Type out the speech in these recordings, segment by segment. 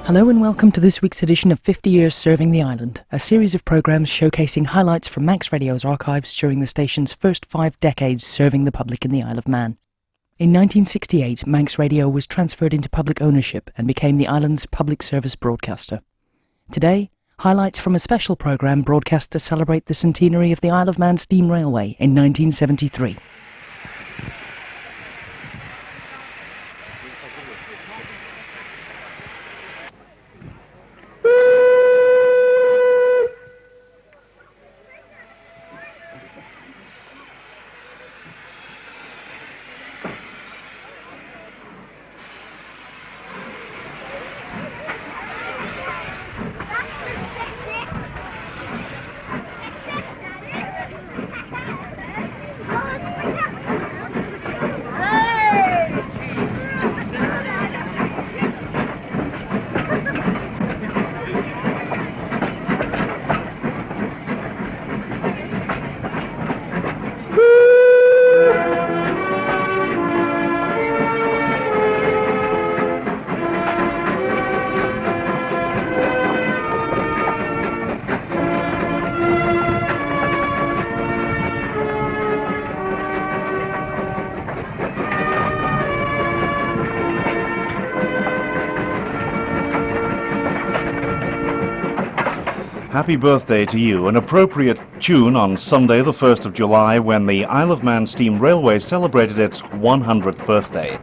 Hello and welcome to this week's edition of 50 Years Serving the Island, a series of programmes showcasing highlights from Manx Radio's archives during the station's first 5 decades serving the public in the Isle of Man. In 1968, Manx Radio was transferred into public ownership and became the island's public service broadcaster. Today, highlights from a special programme broadcast to celebrate the centenary of the Isle of Man Steam Railway in 1973. Happy birthday to you, an appropriate tune on Sunday the 1st of July when the Isle of Man Steam Railway celebrated its 100th birthday.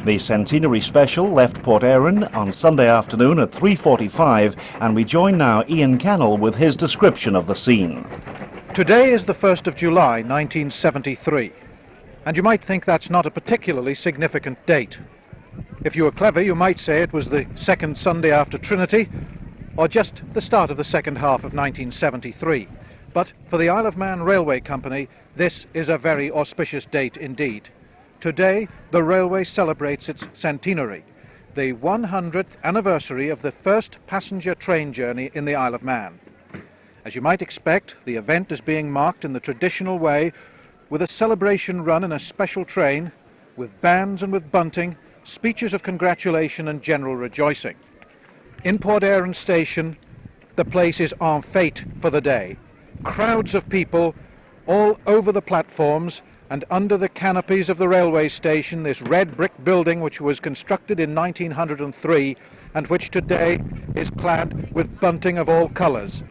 The centenary special left Port Erin on Sunday afternoon at 3:45 and we join now Ian Cannell with his description of the scene. Today is the 1st of July 1973 and you might think that's not a particularly significant date. If you were clever you might say it was the second Sunday after Trinity or just the start of the second half of 1973. But for the Isle of Man Railway Company, this is a very auspicious date indeed. Today, the railway celebrates its centenary, the 100th anniversary of the first passenger train journey in the Isle of Man. As you might expect, the event is being marked in the traditional way with a celebration run in a special train, with bands and with bunting, speeches of congratulation and general rejoicing. In Port Erin Station, the place is en fete for the day. Crowds of people all over the platforms and under the canopies of the railway station, this red brick building which was constructed in 1903 and which today is clad with bunting of all colours.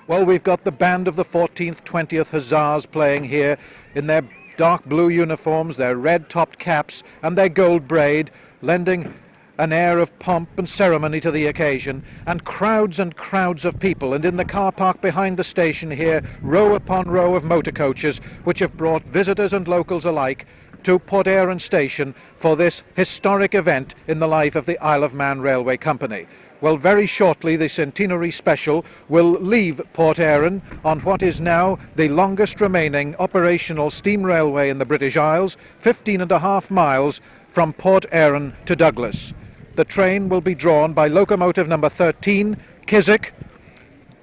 Well, we've got the band of the 14th, 20th Hussars playing here in their dark blue uniforms, their red-topped caps and their gold braid, lending an air of pomp and ceremony to the occasion, and crowds of people, and in the car park behind the station here, row upon row of motor coaches which have brought visitors and locals alike to Port Erin Station for this historic event in the life of the Isle of Man Railway Company. Well, very shortly the centenary special will leave Port Erin on what is now the longest remaining operational steam railway in the British Isles, 15.5 miles from Port Erin to Douglas. The train will be drawn by locomotive number 13, Chiswick,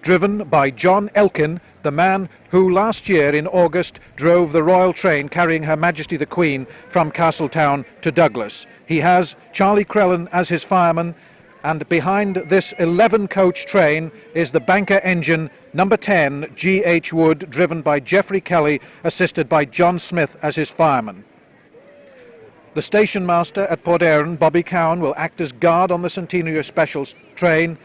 driven by John Elkin, the man who last year in August drove the royal train carrying Her Majesty the Queen from Castletown to Douglas. He has Charlie Crellin as his fireman, and behind this 11-coach train is the banker engine number 10, G.H. Wood, driven by Geoffrey Kelly, assisted by John Smith as his fireman. The station master at Port Erin, Bobby Cowan, will act as guard on the Centenary Special train,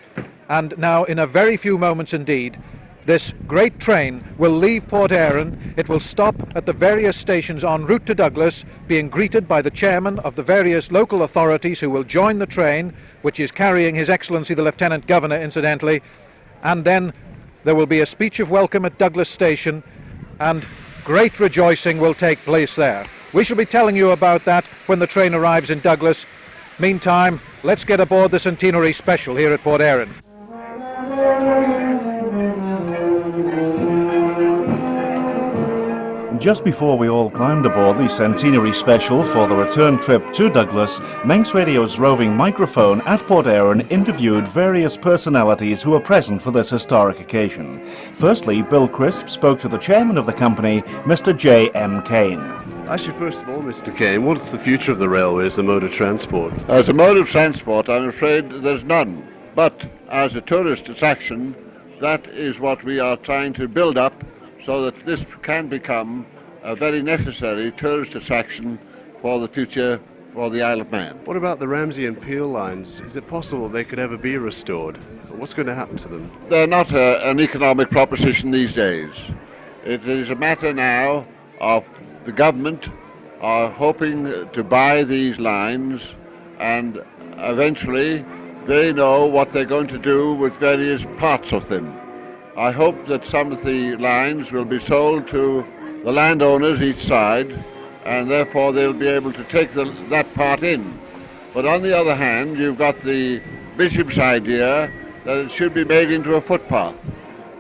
and now in a very few moments indeed, this great train will leave Port Erin. It will stop at the various stations en route to Douglas, being greeted by the chairman of the various local authorities who will join the train, which is carrying His Excellency the Lieutenant Governor, incidentally, and then there will be a speech of welcome at Douglas Station, and great rejoicing will take place there. We shall be telling you about that when the train arrives in Douglas. Meantime, let's get aboard the Centenary Special here at Port Erin. Just before we all climbed aboard the centenary special for the return trip to Douglas, Manx Radio's roving microphone at Port Erin interviewed various personalities who were present for this historic occasion. Firstly, Bill Crisp spoke to the chairman of the company, Mr. J.M. Kane. Actually, first of all, Mr. Kane, what is the future of the railway as a mode of transport? As a mode of transport, I'm afraid there's none. But as a tourist attraction, that is what we are trying to build up so that this can become a very necessary tourist attraction for the future for the Isle of Man. What about the Ramsey and Peel lines? Is it possible they could ever be restored? What's going to happen to them? They're not an economic proposition these days. It is a matter now of the government are hoping to buy these lines, and eventually they know what they're going to do with various parts of them. I hope that some of the lines will be sold to the landowners each side, and therefore they'll be able to take that part in. But on the other hand, you've got the Bishop's idea that it should be made into a footpath.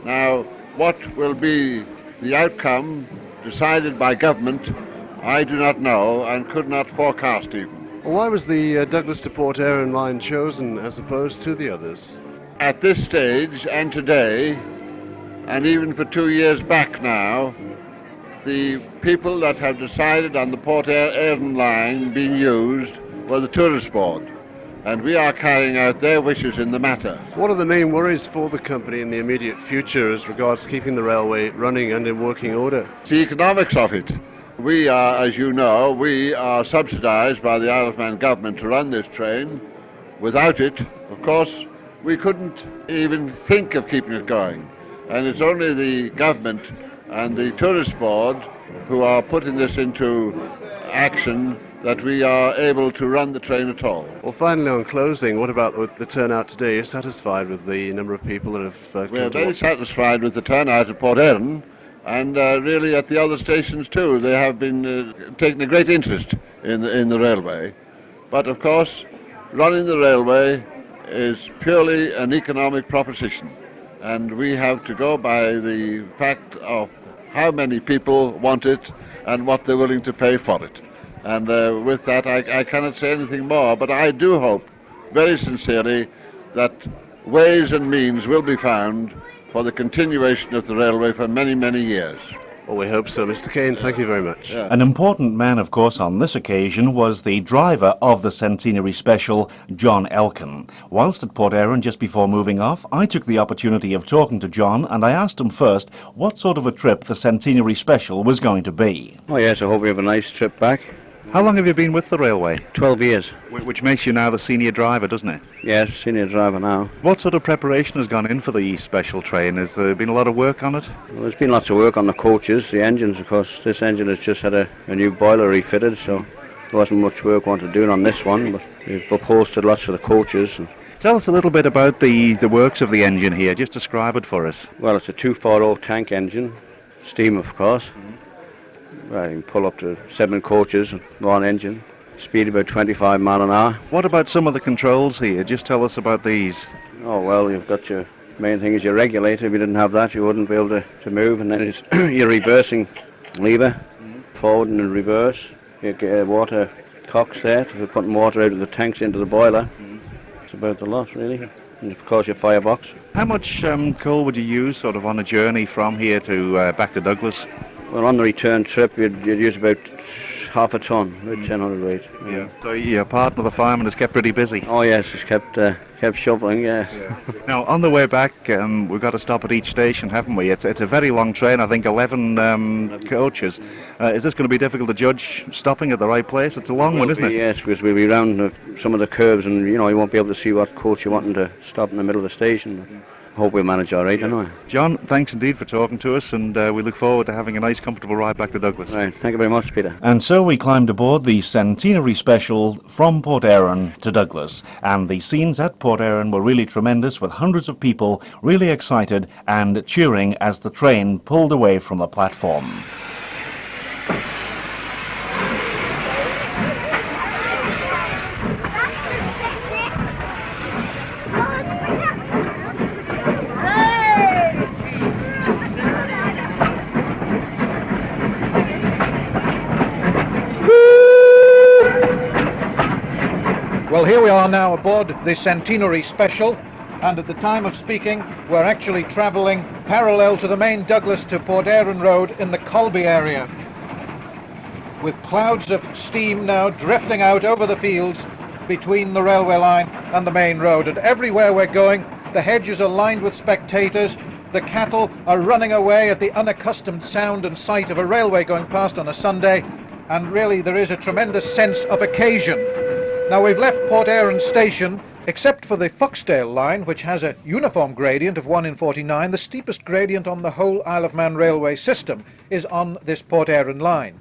Now, what will be the outcome decided by government, I do not know and could not forecast even. Well, why was the Douglas to Port Erin line chosen as opposed to the others? At this stage and today, and even for 2 years back now, the people that have decided on the Port Erin line being used were the tourist board, and we are carrying out their wishes in the matter. What are the main worries for the company in the immediate future as regards keeping the railway running and in working order? The economics of it. We are, as you know, we are subsidised by the Isle of Man government to run this train. Without it, of course, we couldn't even think of keeping it going. And it's only the government and the tourist board who are putting this into action that we are able to run the train at all. Well, finally, on closing, what about the turnout today? You're satisfied with the number of people that have come We're to very watch? satisfied with the turnout at Port Erin, and really at the other stations too. They have been taking a great interest in the railway. But of course, running the railway is purely an economic proposition, and we have to go by the fact of how many people want it and what they're willing to pay for it. And with that, I cannot say anything more, but I do hope very sincerely that ways and means will be found for the continuation of the railway for many, many years. Well, we hope so. Mr. Kane, thank you very much. Yeah. An important man, of course, on this occasion was the driver of the centenary special, John Elkin. Whilst at Port Erin just before moving off, I took the opportunity of talking to John, and I asked him first what sort of a trip the centenary special was going to be. Oh yes, I hope we have a nice trip back. How long have you been with the railway? 12 years. Which makes you now the senior driver, doesn't it? Yes, senior driver now. What sort of preparation has gone in for the special train? Has there been a lot of work on it? Well, there's been lots of work on the coaches, the engines, of course. This engine has just had a new boiler refitted, so there wasn't much work wanted doing on this one, but we've upholstered lots of the coaches. Tell us a little bit about the works of the engine here. Just describe it for us. Well, it's a 240 tank engine, steam of course. Well, you can pull up to 7 coaches and one engine, speed about 25 mile an hour. What about some of the controls here? Just tell us about these. Oh well, you've got your main thing is your regulator. If you didn't have that, you wouldn't be able to move, and then it's your reversing lever, forward and in reverse. You get water cocks there for putting water out of the tanks into the boiler. That's about the lot, really. And of course your firebox. How much coal would you use sort of on a journey from here to back to Douglas? Well, on the return trip, you'd use about half a ton, about 1,000 weight. Yeah. So your partner, the fireman, is kept pretty busy. Oh yes, it's kept shoveling. Yeah. Now, on the way back, we've got to stop at each station, haven't we? It's a very long train, I think 11 coaches. Is this going to be difficult to judge stopping at the right place? It's a long one, isn't it? Yes, because we'll be round some of the curves, and you won't be able to see what coach you're wanting to stop in the middle of the station. But I hope we'll manage all right, anyway. John, thanks indeed for talking to us, and we look forward to having a nice, comfortable ride back to Douglas. Right, thank you very much, Peter. And so we climbed aboard the centenary special from Port Erin to Douglas, and the scenes at Port Erin were really tremendous, with hundreds of people really excited and cheering as the train pulled away from the platform. here we are now aboard the Centenary Special, and at the time of speaking we're actually travelling parallel to the main Douglas to Port Erin Road in the Colby area, with clouds of steam now drifting out over the fields between the railway line and the main road. And everywhere we're going, the hedges are lined with spectators, the cattle are running away at the unaccustomed sound and sight of a railway going past on a Sunday, and really there is a tremendous sense of occasion. Now, we've left Port Erin Station, except for the Foxdale line, which has a uniform gradient of 1 in 49, the steepest gradient on the whole Isle of Man railway system is on this Port Erin line.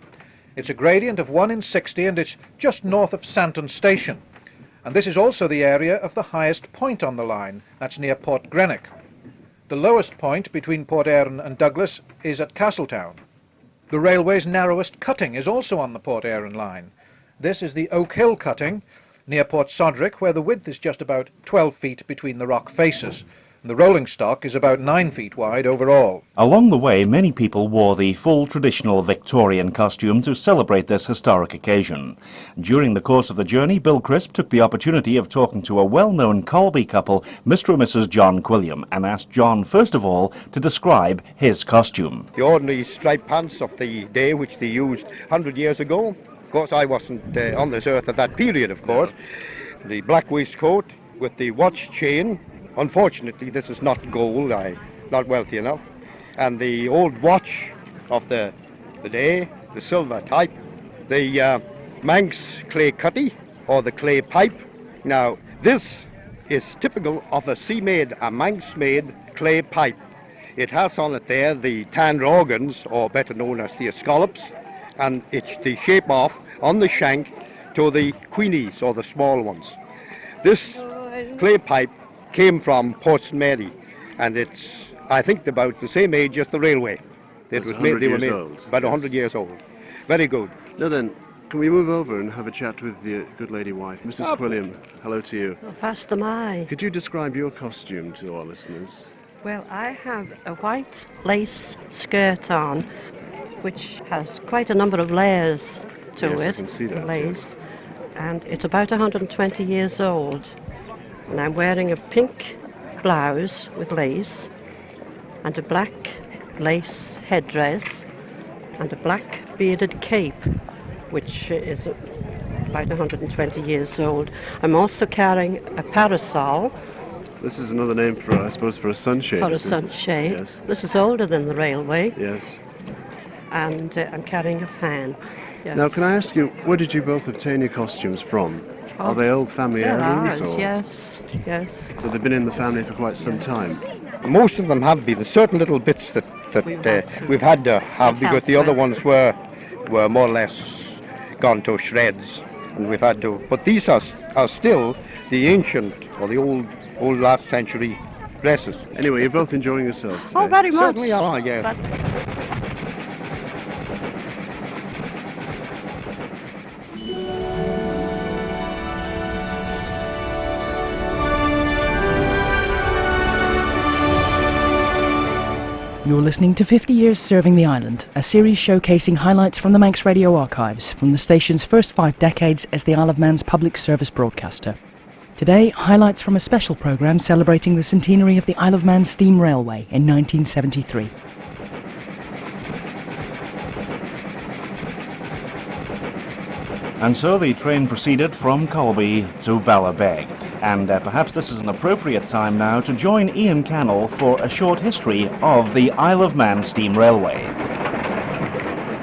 It's a gradient of 1 in 60, and it's just north of Santon Station. And this is also the area of the highest point on the line. That's near Port Greenock. The lowest point between Port Erin and Douglas is at Castletown. The railway's narrowest cutting is also on the Port Erin line. This is the Oak Hill cutting near Port Sodrick, where the width is just about 12 feet between the rock faces. The rolling stock is about 9 feet wide overall. Along the way, many people wore the full traditional Victorian costume to celebrate this historic occasion. During the course of the journey, Bill Crisp took the opportunity of talking to a well-known Colby couple, Mr. and Mrs. John Quilliam, and asked John, first of all, to describe his costume. The ordinary striped pants of the day, which they used 100 years ago. Of course, I wasn't on this earth at that period, of course. The black waistcoat with the watch chain. Unfortunately, this is not gold, I'm not wealthy enough. And the old watch of the day, the silver type. The Manx clay cutty, or the clay pipe. Now, this is typical of a Manx-made clay pipe. It has on it there the tanned organs, or better known as the escollops, and it's the shape off on the shank to the queenies, or the small ones. This clay pipe came from Port St. Mary, and it's, I think, about the same age as the railway. They were made about 100 years old. Very good. Now then, can we move over and have a chat with the good lady wife, Mrs. Quilliam? Hello to you. How fast am I? Could you describe your costume to our listeners? Well, I have a white lace skirt on, which has quite a number of layers to Yes, I it. can see that, lace, and it's about 120 years old. And I'm wearing a pink blouse with lace, and a black lace headdress, and a black bearded cape, which is about 120 years old. I'm also carrying a parasol. This is another name for, I suppose, for a sunshade. For a sunshade. Yes. This is older than the railway. Yes. And I'm carrying a fan. Yes. Now, can I ask you, where did you both obtain your costumes from? Are they old family heirlooms? Ours, Or? yes, yes. So they've been in the family for quite some time. Most of them have been. There's certain little bits that we've had to have, because the other ones were more or less gone to shreds, and we've had to. But these are still the ancient, or the old last century dresses. Anyway, you're both enjoying yourselves today. Oh, very much. Certainly are, yes. But You're listening to 50 Years Serving the Island, a series showcasing highlights from the Manx Radio archives from the station's first 5 decades as the Isle of Man's public service broadcaster. Today, highlights from a special programme celebrating the centenary of the Isle of Man Steam Railway in 1973. And so the train proceeded from Colby to Ballabeg. And perhaps this is an appropriate time now to join Ian Cannell for a short history of the Isle of Man Steam Railway.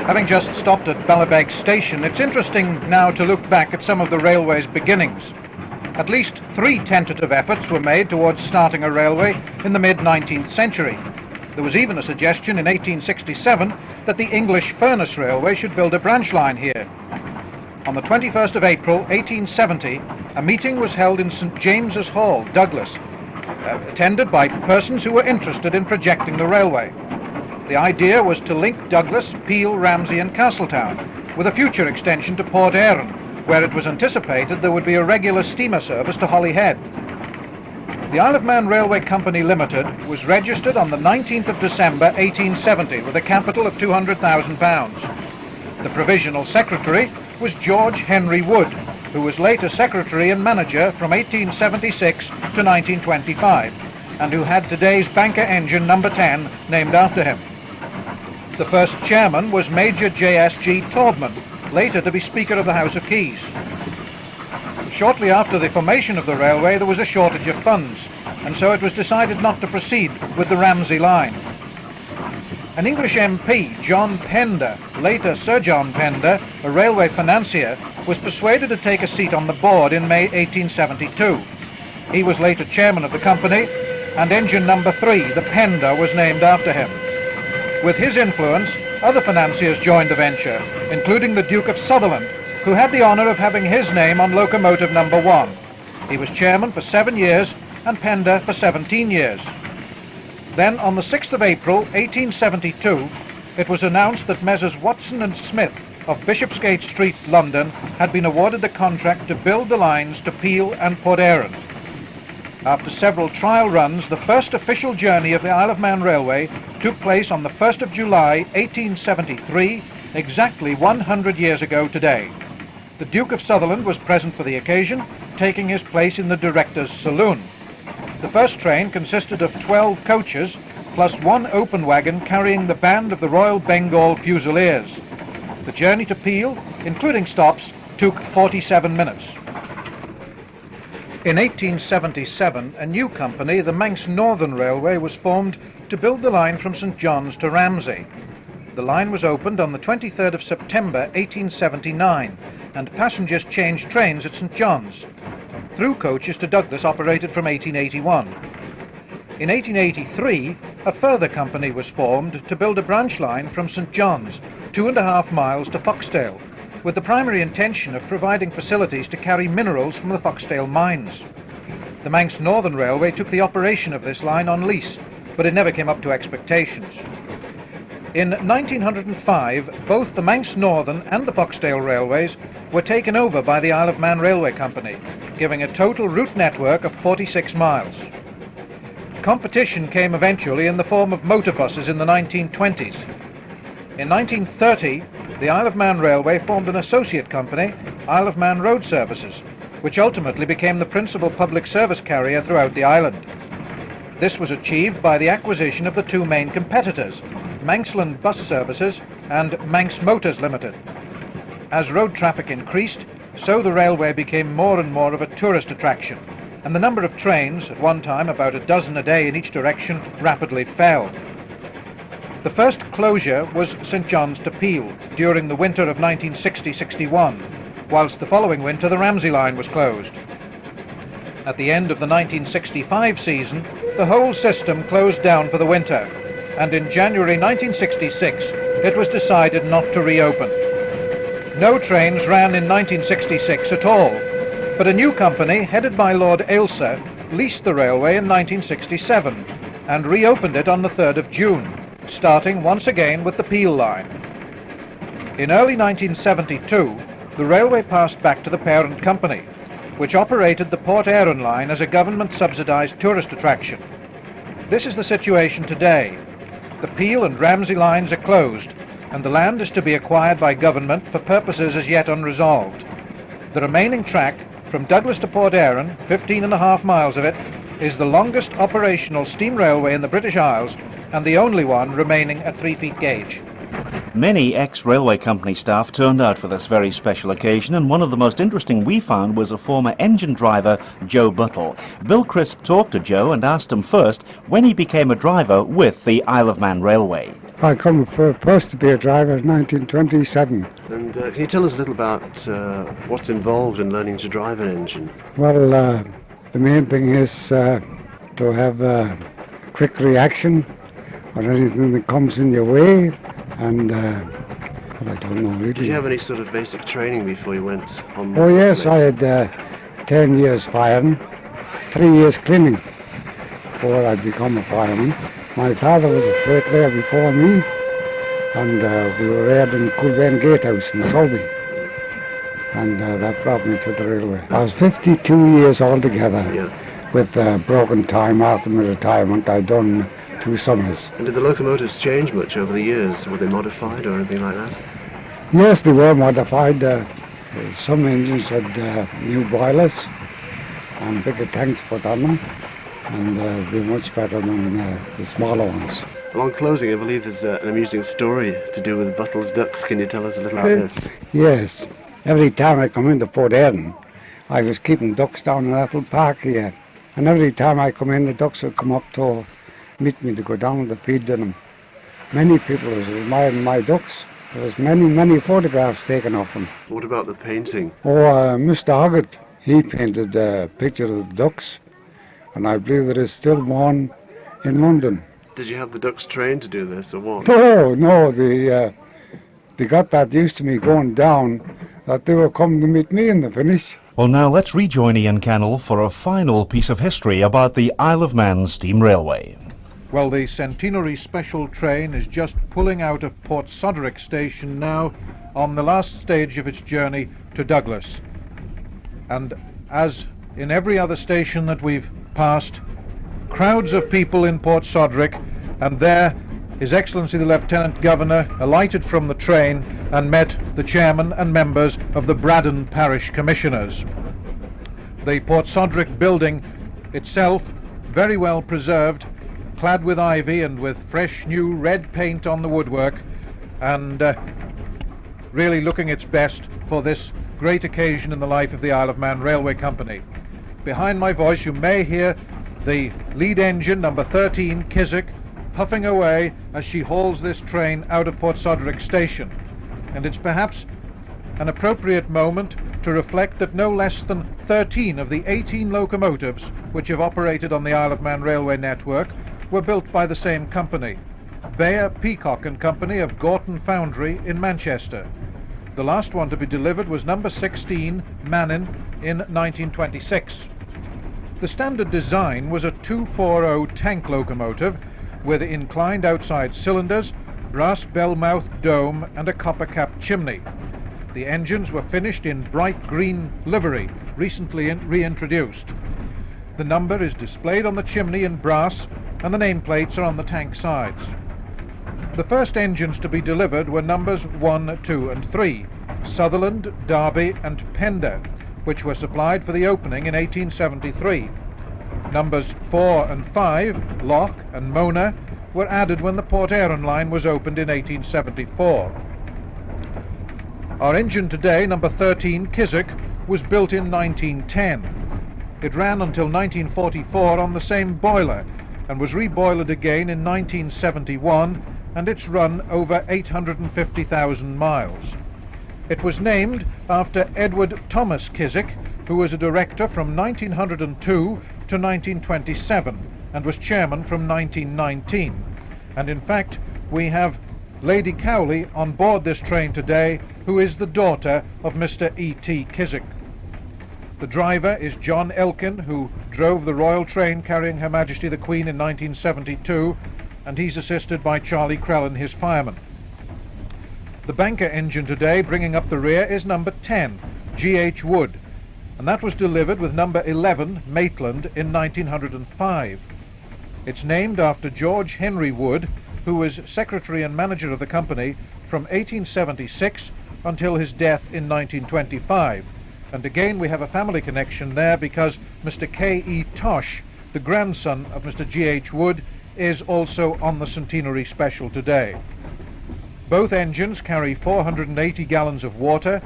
Having just stopped at Ballabeg Station, it's interesting now to look back at some of the railway's beginnings. At least 3 tentative efforts were made towards starting a railway in the mid-19th century. There was even a suggestion in 1867 that the English Furnace Railway should build a branch line here. On the 21st of April 1870, a meeting was held in St James's Hall, Douglas, attended by persons who were interested in projecting the railway. The idea was to link Douglas, Peel, Ramsey and Castletown, with a future extension to Port Erin, where it was anticipated there would be a regular steamer service to Holyhead. The Isle of Man Railway Company Limited was registered on the 19th of December 1870 with a capital of £200,000. The provisional secretary was George Henry Wood, who was later secretary and manager from 1876 to 1925, and who had today's Banker engine number 10 named after him. The first chairman was Major J.S.G. Taubman, later to be Speaker of the House of Keys. Shortly after the formation of the railway, there was a shortage of funds, and so it was decided not to proceed with the Ramsey line. An English MP, John Pender, later Sir John Pender, a railway financier, was persuaded to take a seat on the board in May 1872. He was later chairman of the company, and engine number 3, the Pender, was named after him. With his influence, other financiers joined the venture, including the Duke of Sutherland, who had the honour of having his name on locomotive number 1. He was chairman for 7 years and Pender for 17 years. Then, on the 6th of April 1872, it was announced that Messrs. Watson and Smith of Bishopsgate Street, London, had been awarded the contract to build the lines to Peel and Port Erin. After several trial runs, the first official journey of the Isle of Man Railway took place on the 1st of July 1873, exactly 100 years ago today. The Duke of Sutherland was present for the occasion, taking his place in the director's saloon. The first train consisted of 12 coaches, plus one open wagon carrying the band of the Royal Bengal Fusiliers. The journey to Peel, including stops, took 47 minutes. In 1877, a new company, the Manx Northern Railway, was formed to build the line from St John's to Ramsey. The line was opened on the 23rd of September 1879, and passengers changed trains at St John's. Through coaches to Douglas operated from 1881. In 1883, a further company was formed to build a branch line from St John's, 2.5 miles to Foxdale, with the primary intention of providing facilities to carry minerals from the Foxdale mines. The Manx Northern Railway took the operation of this line on lease, but it never came up to expectations. In 1905, both the Manx Northern and the Foxdale Railways were taken over by the Isle of Man Railway Company, giving a total route network of 46 miles. Competition came eventually in the form of motor buses in the 1920s. In 1930, the Isle of Man Railway formed an associate company, Isle of Man Road Services, which ultimately became the principal public service carrier throughout the island. This was achieved by the acquisition of the two main competitors, Manxland Bus Services and Manx Motors Limited. As road traffic increased, so the railway became more and more of a tourist attraction, and the number of trains, at one time about a dozen a day in each direction, rapidly fell. The first closure was St John's to Peel during the winter of 1960-61, whilst the following winter the Ramsey line was closed. At the end of the 1965 season, the whole system closed down for the winter, and in January 1966 it was decided not to reopen. No trains ran in 1966 at all, but a new company headed by Lord Ailsa leased the railway in 1967 and reopened it on the 3rd of June, starting once again with the Peel line. In early 1972, the railway passed back to the parent company, which operated the Port Erin line as a government-subsidised tourist attraction. This is the situation today. The Peel and Ramsey lines are closed, and the land is to be acquired by government for purposes as yet unresolved. The remaining track, from Douglas to Port Erin, 15.5 miles of it, is the longest operational steam railway in the British Isles, and the only one remaining at 3 feet gauge. Many ex-railway company staff turned out for this very special occasion, and one of the most interesting we found was a former engine driver, Joe Buttle. Bill Crisp talked to Joe and asked him first when he became a driver with the Isle of Man Railway. I come first to be a driver in 1927. And can you tell us a little about what's involved in learning to drive an engine? Well, the main thing is to have a quick reaction on anything that comes in your way, and I don't know really. Did you have any sort of basic training before you went on? Oh yes, I had 10 years firing, 3 years cleaning before I become a fireman. My father was a freight layer before me, and we were reared in Culvein Gatehouse in Sulby, and that brought me to the railway. I was 52 years altogether, with broken time after my retirement. I'd done 2 summers. And did the locomotives change much over the years? Were they modified or anything like that? Yes, they were modified. Some engines had new boilers and bigger tanks put on them, and they're much better than the smaller ones. Well, on closing, I believe there's an amusing story to do with Buttle's ducks. Can you tell us a little about this? Yes. Every time I come into Port Erin, I was keeping ducks down in that little park here. And every time I come in, the ducks would come up to meet me to go down to feed them. Many people was admiring my ducks. There was many photographs taken of them. What about the painting? Mr. Hoggett, he painted a picture of the ducks, and I believe there is still one in London. Did you have the ducks trained to do this, or what? No, they got that used to me going down that they were coming to meet me in the finish. Well, now let's rejoin Ian Cannell for a final piece of history about the Isle of Man Steam Railway. Well, the centenary special train is just pulling out of Port Soderick station now on the last stage of its journey to Douglas. And as in every other station that we've passed, crowds of people in Port Soderick, and there His Excellency the Lieutenant Governor alighted from the train and met the chairman and members of the Braddon Parish Commissioners. The Port Soderick building itself, very well preserved, clad with ivy and with fresh new red paint on the woodwork, and really looking its best for this great occasion in the life of the Isle of Man Railway Company. Behind my voice you may hear the lead engine, number 13, Chiswick, puffing away as she hauls this train out of Port Soderick station. And it's perhaps an appropriate moment to reflect that no less than 13 of the 18 locomotives which have operated on the Isle of Man railway network were built by the same company, Bayer, Peacock and Company of Gorton Foundry in Manchester. The last one to be delivered was number 16, Mannin, in 1926. The standard design was a 240 tank locomotive with inclined outside cylinders, brass bell-mouth dome and a copper-capped chimney. The engines were finished in bright green livery, recently reintroduced. The number is displayed on the chimney in brass and the nameplates are on the tank sides. The first engines to be delivered were numbers 1, 2 and 3, Sutherland, Derby and Pender, which were supplied for the opening in 1873. Numbers 4 and 5, Loch and Mona, were added when the Port Erin line was opened in 1874. Our engine today, number 13, Chiswick, was built in 1910. It ran until 1944 on the same boiler and was reboilered again in 1971, and it's run over 850,000 miles. It was named after Edward Thomas Chiswick, who was a director from 1902 to 1927 and was chairman from 1919. And in fact, we have Lady Cowley on board this train today, who is the daughter of Mr. E.T. Chiswick. The driver is John Elkin, who drove the royal train carrying Her Majesty the Queen in 1972, and he's assisted by Charlie Crellin, his fireman. The banker engine today, bringing up the rear, is number 10, G.H. Wood, and that was delivered with number 11, Maitland, in 1905. It's named after George Henry Wood, who was secretary and manager of the company from 1876 until his death in 1925. And again we have a family connection there because Mr. K.E. Tosh, the grandson of Mr. G.H. Wood, is also on the centenary special today. Both engines carry 480 gallons of water,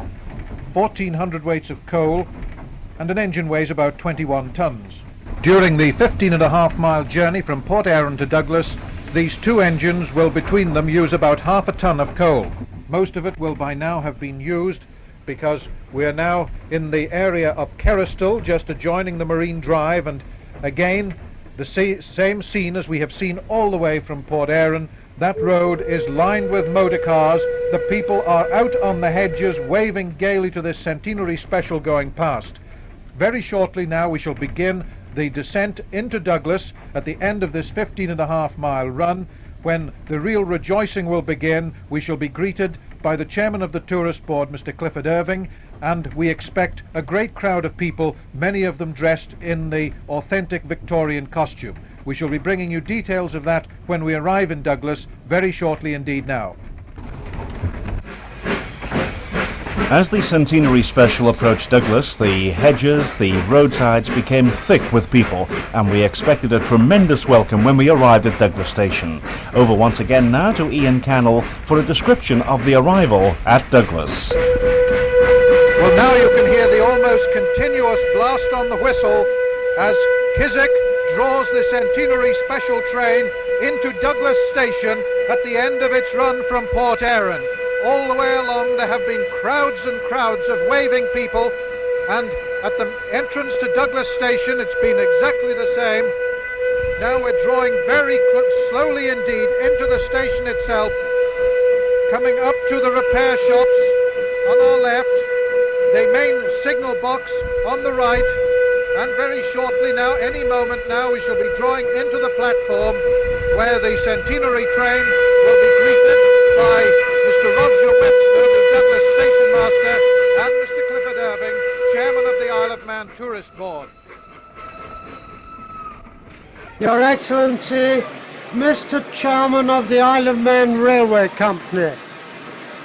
1,400 weights of coal, and an engine weighs about 21 tons. During the 15.5-mile journey from Port Erin to Douglas, these two engines will between them use about half a ton of coal. Most of it will by now have been used because we are now in the area of Kerristal, just adjoining the Marine Drive, and again the same scene as we have seen all the way from Port Erin. That road is lined with motor cars. The people are out on the hedges waving gaily to this centenary special going past. Very shortly now we shall begin the descent into Douglas at the end of this 15.5-mile run. When the real rejoicing will begin, we shall be greeted by the chairman of the tourist board, Mr. Clifford Irving, and we expect a great crowd of people, many of them dressed in the authentic Victorian costume. We shall be bringing you details of that when we arrive in Douglas very shortly indeed now. As the centenary special approached Douglas, the hedges, the roadsides became thick with people, and we expected a tremendous welcome when we arrived at Douglas Station. Over once again now to Ian Cannell for a description of the arrival at Douglas. Well, now you can hear the almost continuous blast on the whistle as Chiswick draws the centenary special train into Douglas Station at the end of its run from Port Erin. All the way along there have been crowds and crowds of waving people, and at the entrance to Douglas Station it's been exactly the same. Now we're drawing very slowly indeed into the station itself, coming up to the repair shops on our left, the main signal box on the right, and very shortly now, any moment now, we shall be drawing into the platform where the centenary train will be greeted by Mr. Roger Webster, the Douglas Station Master, and Mr. Clifford Irving, Chairman of the Isle of Man Tourist Board. Your Excellency, Mr. Chairman of the Isle of Man Railway Company,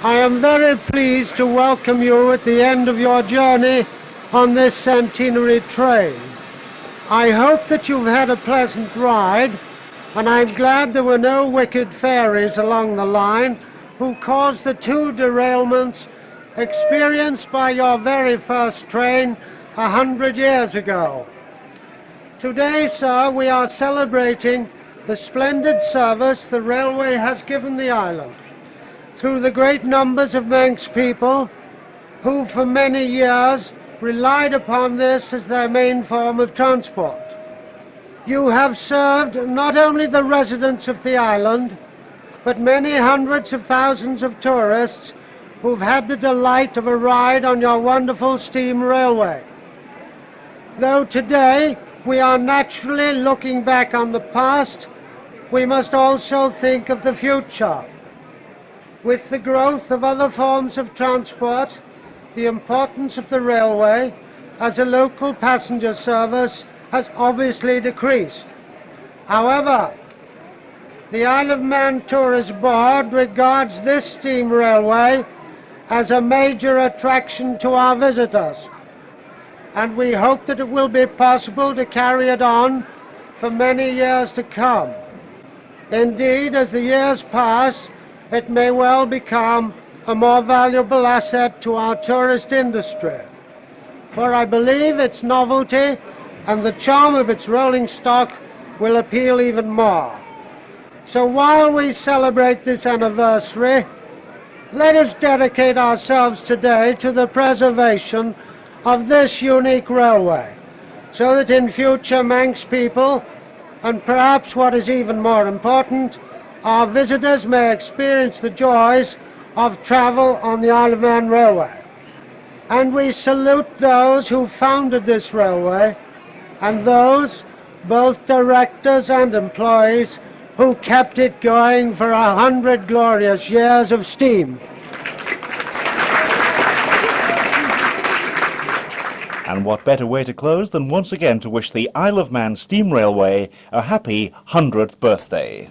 I am very pleased to welcome you at the end of your journey on this centenary train. I hope that you've had a pleasant ride, and I'm glad there were no wicked fairies along the line who caused the 2 derailments experienced by your very first train 100 years ago. Today, sir, we are celebrating the splendid service the railway has given the island through the great numbers of Manx people who for many years relied upon this as their main form of transport. You have served not only the residents of the island, but many hundreds of thousands of tourists who've had the delight of a ride on your wonderful steam railway. Though today we are naturally looking back on the past, we must also think of the future. With the growth of other forms of transport, the importance of the railway as a local passenger service has obviously decreased. However, the Isle of Man Tourist Board regards this steam railway as a major attraction to our visitors, and we hope that it will be possible to carry it on for many years to come. Indeed, as the years pass, it may well become a more valuable asset to our tourist industry, for I believe its novelty and the charm of its rolling stock will appeal even more. So while we celebrate this anniversary, let us dedicate ourselves today to the preservation of this unique railway, so that in future Manx people, and perhaps what is even more important, our visitors may experience the joys of travel on the Isle of Man Railway. And we salute those who founded this railway, and those, both directors and employees, who kept it going for 100 glorious years of steam. And what better way to close than once again to wish the Isle of Man Steam Railway a happy 100th birthday.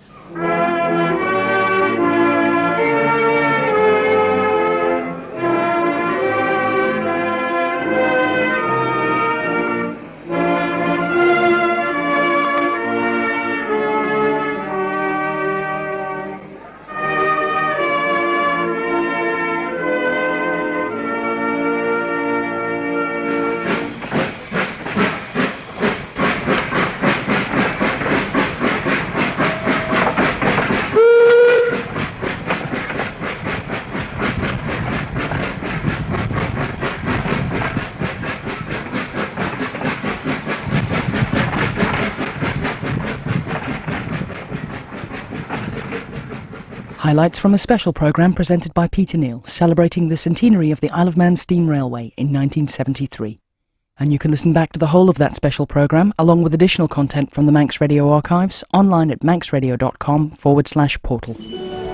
Highlights from a special programme presented by Peter Neal, celebrating the centenary of the Isle of Man Steam Railway in 1973. And you can listen back to the whole of that special programme, along with additional content from the Manx Radio archives, online at manxradio.com/portal.